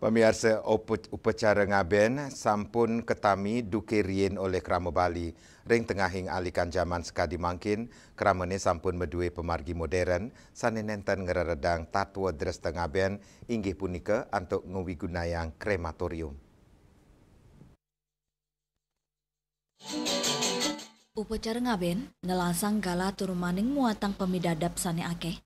Pemirsa, upacara ngaben sampun ketami dukirien oleh Krama Bali. Ring tengahing alikan zaman sekadi mangkin, krama ni sampun medue pemargi modern, sanenenten ngereredang tatwa dres tengaben, inggih punika untuk ngawigunayang krematorium. Upacara ngaben nelasang gala turumaning muatang pemidadap sane akeh.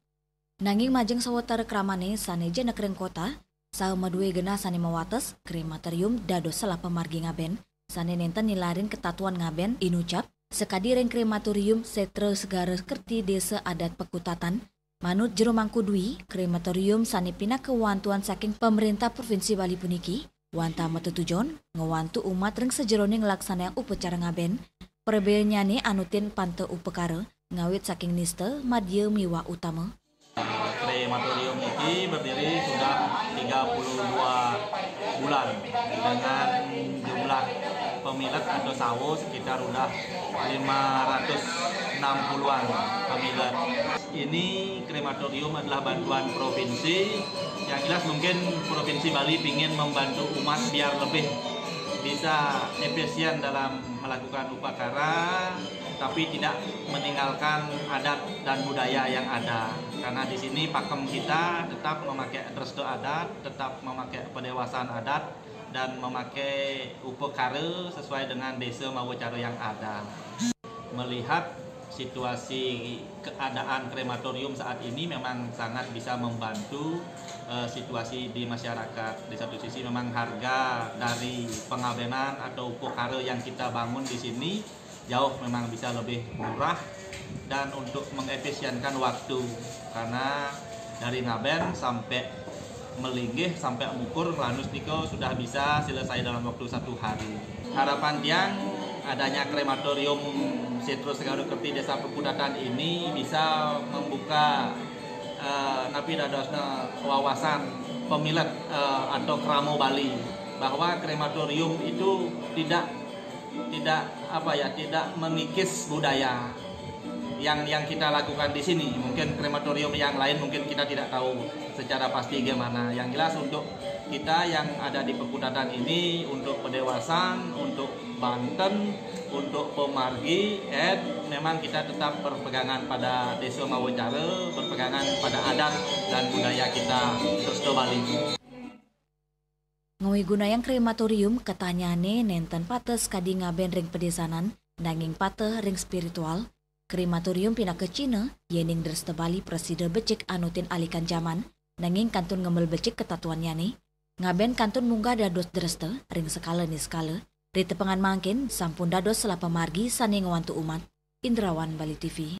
Nanging majeng sawetara kramane sane je nekreng kota, saha due gena sane mawates krematorium dados salah pemargi ngaben, sane nenten nilarin ketatuan ngaben inucap, sekadi reng krematorium setre segara kerti desa adat Pekutatan, manut jero mangku dui, krematorium sane pina kewantuan saking pemerintah Provinsi Bali puniki, wanta metutujon, ngewantu umat reng sejeroning laksanaan upacara ngaben, perbenyane anutin pante upekara, ngawit saking niste madya miwa utama. Krematorium ini berdiri sudah 32 bulan dengan jumlah pemilik atau sawo sekitar udah 560-an pemilik. Ini krematorium adalah bantuan provinsi. Yang jelas mungkin Provinsi Bali ingin membantu umat biar lebih bisa efisien dalam melakukan upacara, tapi tidak meninggalkan adat dan budaya yang ada. Karena di sini pakem kita tetap memakai restu adat, tetap memakai pendewasaan adat, dan memakai upekara sesuai dengan desa maupun cara yang ada. Melihat situasi keadaan krematorium saat ini memang sangat bisa membantu situasi di masyarakat. Di satu sisi memang harga dari pengabenan atau upekara yang kita bangun di sini jauh memang bisa lebih murah, dan untuk mengefisienkan waktu, karena dari ngaben sampai melinggih sampai mengukur lanus niko sudah bisa selesai dalam waktu 1 hari. Harapan yang adanya krematorium Setro Segara Kerti Desa Pekutatan ini bisa membuka napi dadosna wawasan pemilik atau kramo Bali bahwa krematorium itu tidak mengikis budaya yang kita lakukan di sini. Mungkin krematorium yang lain mungkin kita tidak tahu secara pasti gimana. Yang jelas untuk kita yang ada di Pekutatan ini, untuk pendewasan, untuk Banten, untuk pemargi, memang kita tetap berpegangan pada desa maupun cara, berpegangan pada adat dan budaya kita Resto Bali. Ngawigunayang krematorium ketanyane nenten pates kadi ngaben ring pedesanan, nanging pateh ring spiritual. Krematorium pindah ke Cina, yening Resto Bali presiden becik anutin alikan zaman, nanging kantun ngemel becik ketatuan yani. Ngaben kantun munggah dados Resto ring skala ni skala. Rite pengan mangkin sampun dados salah pemargi sane ngewantu umat. Indrawan Bali TV.